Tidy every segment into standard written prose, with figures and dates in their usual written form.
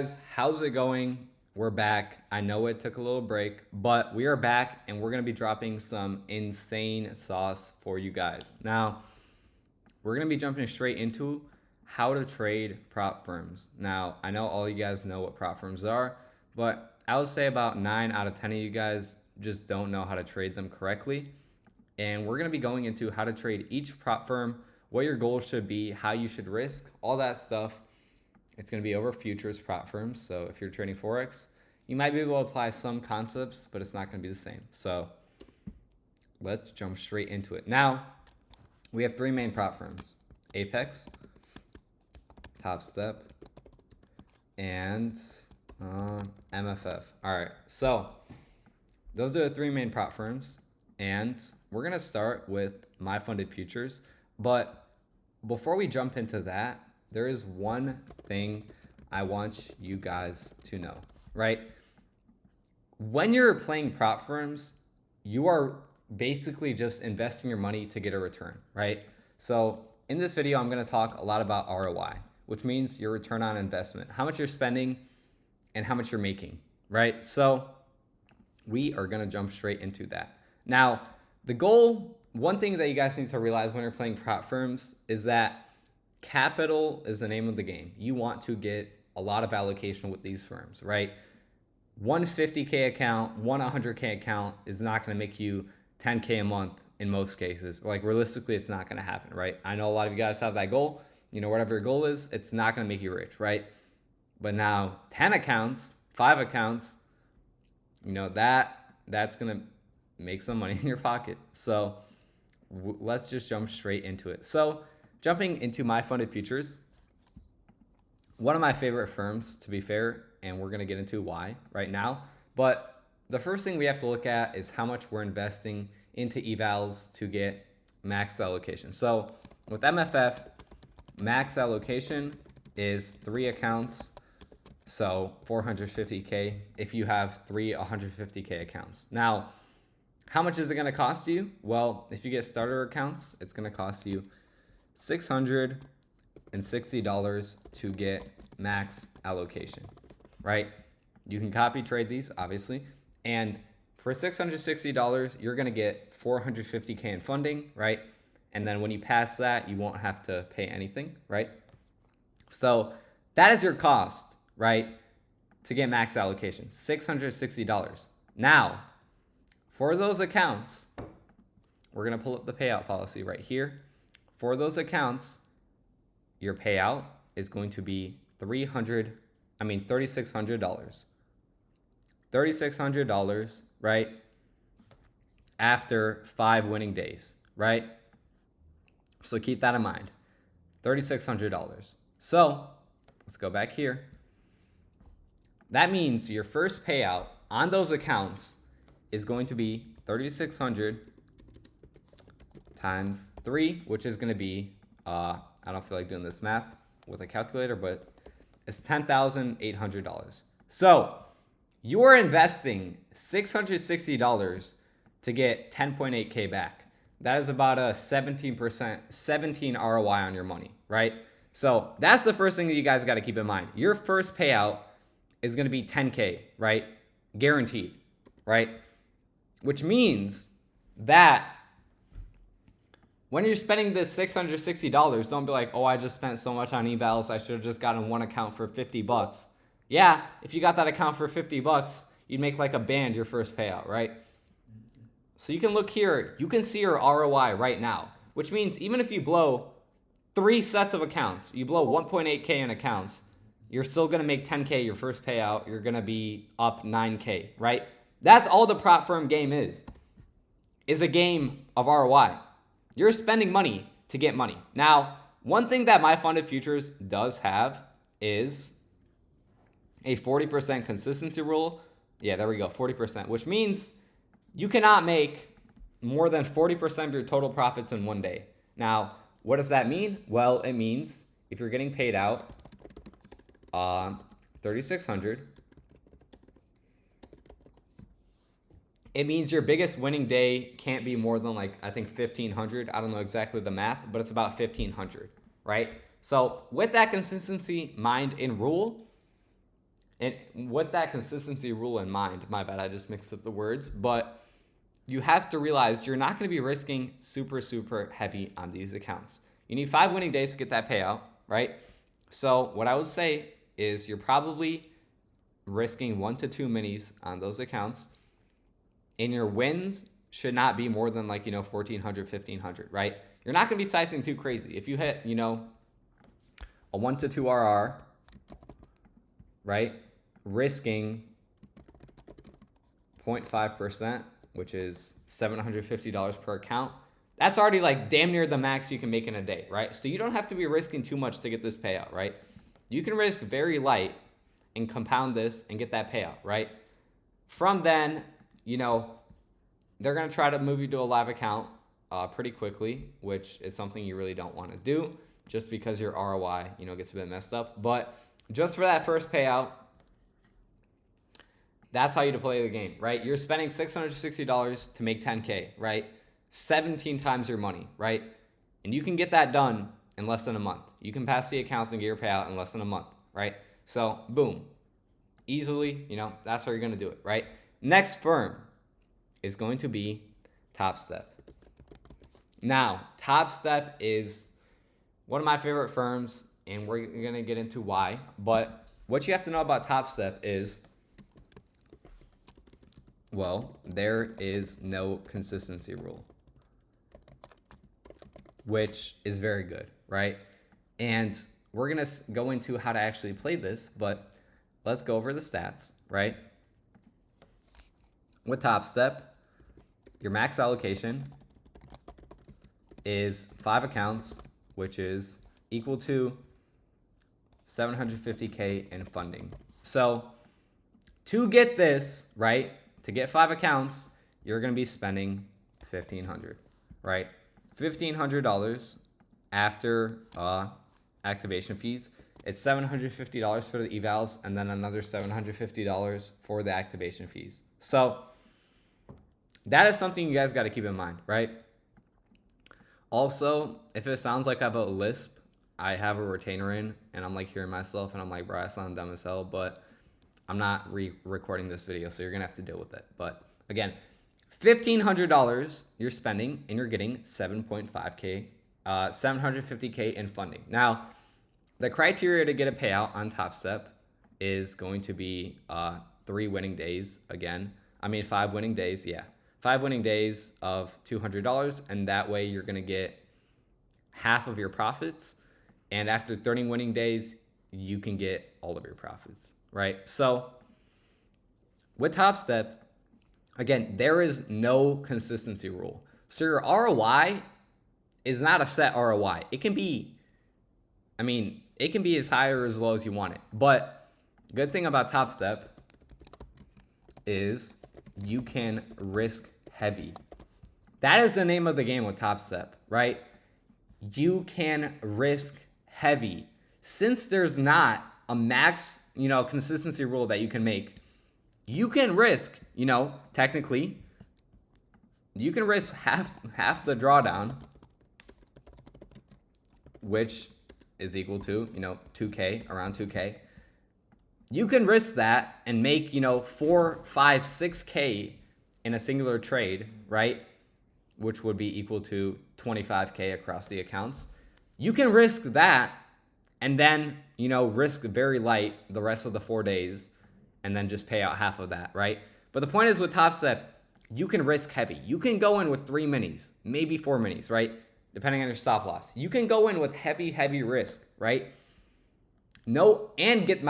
Guys, how's it going? We're back. I know it took a little break, but we are back and we're going to be dropping some insane sauce for you guys. Now, we're going to be jumping straight into how to trade prop firms. Now, I know all you guys know what prop firms are, but I would say about 9 out of 10 of you guys just don't know how to trade them correctly. And we're going to be going into how to trade each prop firm, what your goals should be, how you should risk, all that stuff. It's going to be over futures prop firms. So if you're trading Forex, you might be able to apply some concepts, but it's not going to be the same. So let's jump straight into it. Now, we have 3 main prop firms: Apex, Top Step, and MFF. All right, so those are the 3 main prop firms, and we're going to start with My Funded Futures. But before we jump into that, there is one thing I want you guys to know, right? When you're playing prop firms, you are basically just investing your money to get a return, right? So in this video, I'm going to talk a lot about ROI, which means your return on investment, how much you're spending and how much you're making, right? So we are going to jump straight into that. Now, the goal, one thing that you guys need to realize when you're playing prop firms is that capital is the name of the game. You want to get a lot of allocation with these firms, right? One 50K account, one 100K account is not going to make you 10K a month in most cases. Like realistically, it's not going to happen, right? I know a lot of you guys have that goal. You know, whatever your goal is, it's not going to make you rich, right? But now 10 accounts, 5 accounts, you know, that's going to make some money in your pocket. So let's just jump straight into it. So jumping into My Funded Futures, one of my favorite firms, to be fair, and we're going to get into why right now. But the first thing we have to look at is how much we're investing into evals to get max allocation. So with MFF, max allocation is 3 accounts, so 450K if you have 3 150K accounts. Now, how much is it going to cost you? Well, if you get starter accounts, it's going to cost you $660 to get max allocation, right? You can copy trade these, obviously. And for $660, you're going to get 450K in funding, right? And then when you pass that, you won't have to pay anything, right? So that is your cost, right, to get max allocation, $660. Now, for those accounts, we're going to pull up the payout policy right here. For those accounts, your payout is going to be $3,600. $3,600, right? After 5 winning days, right? So keep that in mind. $3,600. So let's go back here. That means your first payout on those accounts is going to be 3,600 times 3, which is going to be, I don't feel like doing this math with a calculator, but it's $10,800. So you are investing $660 to get 10.8K back. That is about a 17 ROI on your money, right? So that's the first thing that you guys got to keep in mind. Your first payout is going to be 10K, right? Guaranteed, right? Which means that when you're spending this $660, don't be like, oh, I just spent so much on evals, I should have just gotten one account for $50. Yeah, if you got that account for $50, you'd make like a band your first payout, right? So you can look here, you can see your ROI right now, which means even if you blow 3 sets of accounts, you blow 1.8K in accounts, you're still going to make 10K your first payout, you're going to be up 9K, right? That's all the prop firm game is a game of ROI. You're spending money to get money. Now, one thing that My Funded Futures does have is a 40% consistency rule. Yeah, there we go, 40%, which means you cannot make more than 40% of your total profits in one day. Now, what does that mean? Well, it means if you're getting paid out $3,600, it means your biggest winning day can't be more than like, I think 1,500. I don't know exactly the math, but it's about 1,500, right? So with that consistency mind in rule, And with that consistency rule in mind, my bad, I just mixed up the words, but you have to realize you're not going to be risking super, super heavy on these accounts. You need 5 winning days to get that payout, right? So what I would say is you're probably risking 1 to 2 minis on those accounts, and your wins should not be more than 1,400, 1,500, right? You're not going to be sizing too crazy. If you hit, a 1 to 2 RR, right? Risking 0.5%, which is $750 per account. That's already damn near the max you can make in a day, right? So you don't have to be risking too much to get this payout, right? You can risk very light and compound this and get that payout, right? From then, they're going to try to move you to a live account pretty quickly, which is something you really don't want to do just because your ROI, gets a bit messed up. But just for that first payout, that's how you play the game, right? You're spending $660 to make 10K, right? 17 times your money, right? And you can get that done in less than a month. You can pass the accounts and get your payout in less than a month, right? So boom, easily, that's how you're going to do it, right? Next firm is going to be Top Step. Now, Top Step is one of my favorite firms, and we're going to get into why. But what you have to know about Top Step is, well, there is no consistency rule, which is very good, right? And we're going to go into how to actually play this, but let's go over the stats, right? With Top Step, your max allocation is 5 accounts, which is equal to 750K in funding. So to get this, right, to get 5 accounts, you're going to be spending $1,500, right? $1,500 after activation fees. It's $750 for the evals and then another $750 for the activation fees. So that is something you guys got to keep in mind, right? Also, if it sounds like I have a lisp, I have a retainer in and I'm hearing myself and I'm like, bro, I sound dumb as hell, but I'm not recording this video, so you're going to have to deal with it. But again, $1,500 you're spending and you're getting 7.5K, 750K in funding. Now, the criteria to get a payout on Top Step is going to be 3 winning days again. 5 winning days, yeah. 5 winning days of $200, and that way you're going to get half of your profits. And after 30 winning days, you can get all of your profits, right? So with Top Step, again, there is no consistency rule. So your ROI is not a set ROI. It can be, it can be as high or as low as you want it. But good thing about Top Step is you can risk heavy. That is the name of the game with Top Step, right? You can risk heavy. Since there's not a max, consistency rule that you can make, you can risk, technically, you can risk half the drawdown, which is equal to, 2K, around 2K. You can risk that and make, 4, 5, 6K in a singular trade, right? Which would be equal to 25K across the accounts. You can risk that and then, risk very light the rest of the 4 days and then just pay out half of that, right? But the point is with Top Step, you can risk heavy. You can go in with 3 minis, maybe 4 minis, right? Depending on your stop loss. You can go in with heavy risk, right? And get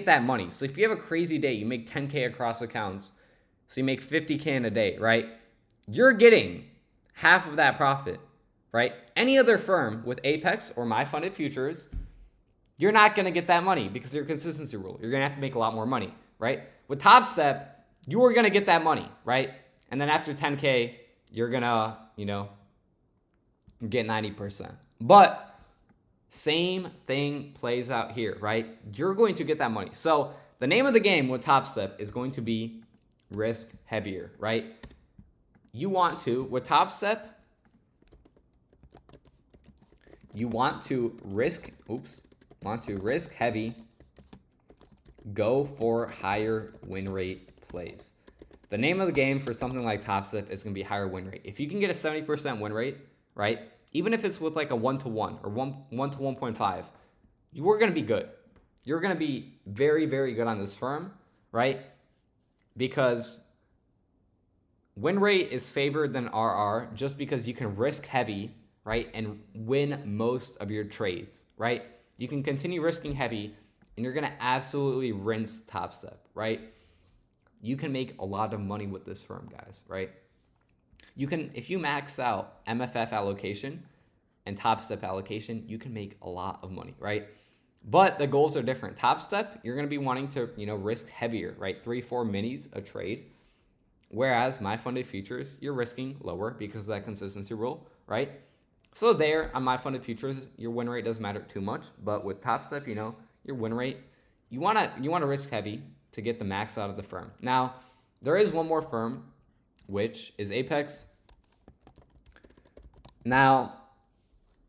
that money. So if you have a crazy day, you make 10K across accounts, so you make 50K in a day, right? You're getting half of that profit, right? Any other firm with Apex or My Funded Futures, you're not going to get that money because of your consistency rule. You're going to have to make a lot more money, right? With Top Step, you are going to get that money, right? And then after 10K, you're going to, get 90%. But same thing plays out here, right? You're going to get that money. So the name of the game with Top Step is going to be risk heavier, right? You want to, with Top Step, you want to risk heavy go for higher win rate plays. The name of the game for something like Top Step is going to be higher win rate. If you can get a 70% win rate, right? Even if it's with like a 1-to-1 or 1 to 1.5, you are going to be good. You're going to be very, very good on this firm, right? Because win rate is favored than RR just because you can risk heavy, right? And win most of your trades, right? You can continue risking heavy and you're going to absolutely rinse Top Step, right? You can make a lot of money with this firm, guys, right? You can, if you max out MFF allocation and Top Step allocation, you can make a lot of money, right? But the goals are different. Top Step, you're going to be wanting to, risk heavier, right? 3-4 minis a trade. Whereas my funded futures, you're risking lower because of that consistency rule, right? So there on my funded futures, your win rate doesn't matter too much. But with Top Step, your win rate, you wanna risk heavy to get the max out of the firm. Now, there is one more firm, which is Apex. Now,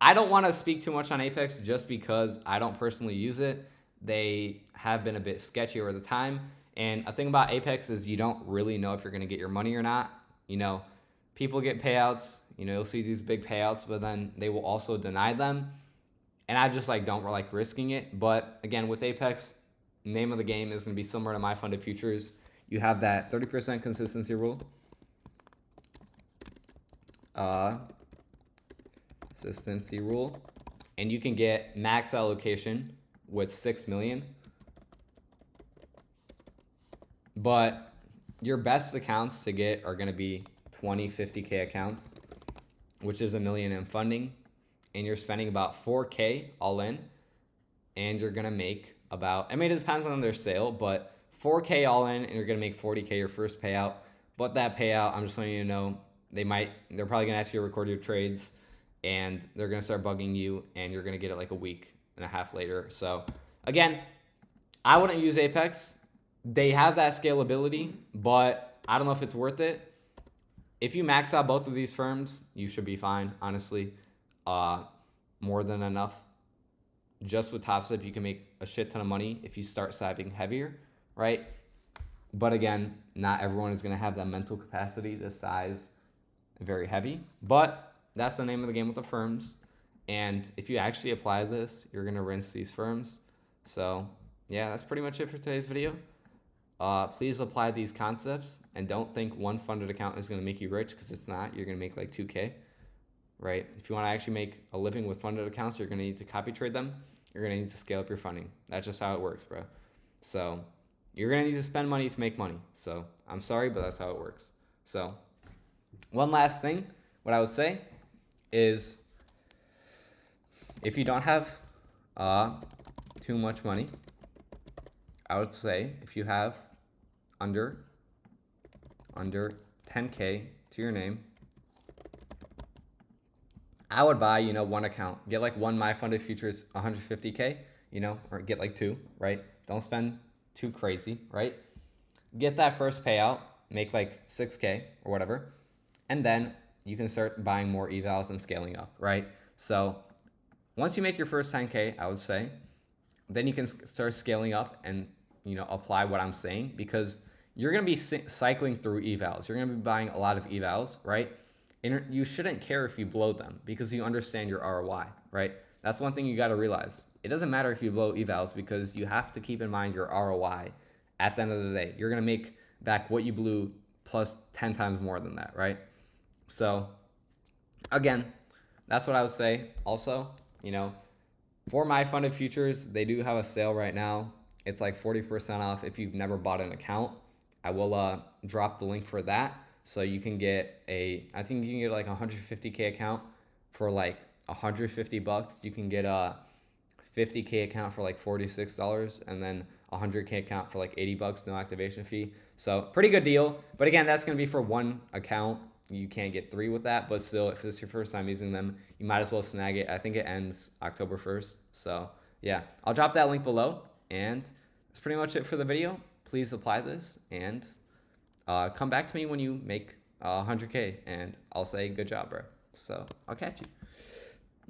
I don't want to speak too much on Apex just because I don't personally use it. They have been a bit sketchy over the time. And a thing about Apex is you don't really know if you're going to get your money or not. People get payouts. You'll see these big payouts, but then they will also deny them. And I just don't like risking it. But again, with Apex, name of the game is going to be similar to my funded futures. You have that 30% consistency rule. Consistency rule. And you can get max allocation with 6 million. But your best accounts to get are going to be 20, 50K accounts, which is $1 million in funding. And you're spending about 4K all in. And you're going to make about, it depends on their sale, but 4K all in, and you're going to make 40K your first payout. But that payout, I'm just letting you know, they're probably going to ask you to record your trades, and they're going to start bugging you, and you're going to get it like a week and a half later. So again, I wouldn't use Apex. They have that scalability, but I don't know if it's worth it. If you max out both of these firms, you should be fine, honestly. More than enough. Just with Top Step, you can make a shit ton of money if you start sapping heavier, right? But again, not everyone is going to have that mental capacity to size very heavy. But that's the name of the game with the firms. And if you actually apply this, you're going to rinse these firms. So yeah, that's pretty much it for today's video. Please apply these concepts and don't think one funded account is going to make you rich, because it's not. You're going to make like 2K, right? If you want to actually make a living with funded accounts, you're going to need to copy trade them. You're going to need to scale up your funding. That's just how it works, bro. So you're going to need to spend money to make money. So I'm sorry, but that's how it works. So one last thing, what I would say is, if you don't have too much money, I would say if you have under 10K to your name, I would buy, one account. Get like one My Funded Futures 150K, or get like two, right? Don't spend too crazy, right? Get that first payout, make like 6K or whatever, and then you can start buying more evals and scaling up, right? So once you make your first 10K, I would say, then you can start scaling up and, apply what I'm saying, because you're going to be cycling through evals. You're going to be buying a lot of evals, right? And you shouldn't care if you blow them, because you understand your ROI, right? That's one thing you got to realize. It doesn't matter if you blow evals, because you have to keep in mind your ROI. At the end of the day, you're going to make back what you blew plus 10 times more than that, right? So again, that's what I would say. Also, for My Funded Futures, they do have a sale right now. It's like 40% off if you've never bought an account. I will drop the link for that. So you can get I think you can get like a 150K account for like $150. You can get a 50K account for like $46, and then a 100K account for like $80, no activation fee. So pretty good deal. But again, that's going to be for one account. You can't get 3 with that, but still, if it's your first time using them, you might as well snag it. I think it ends October 1st. So yeah, I'll drop that link below, and that's pretty much it for the video. Please apply this, and come back to me when you make 100K, and I'll say good job, bro. So I'll catch you.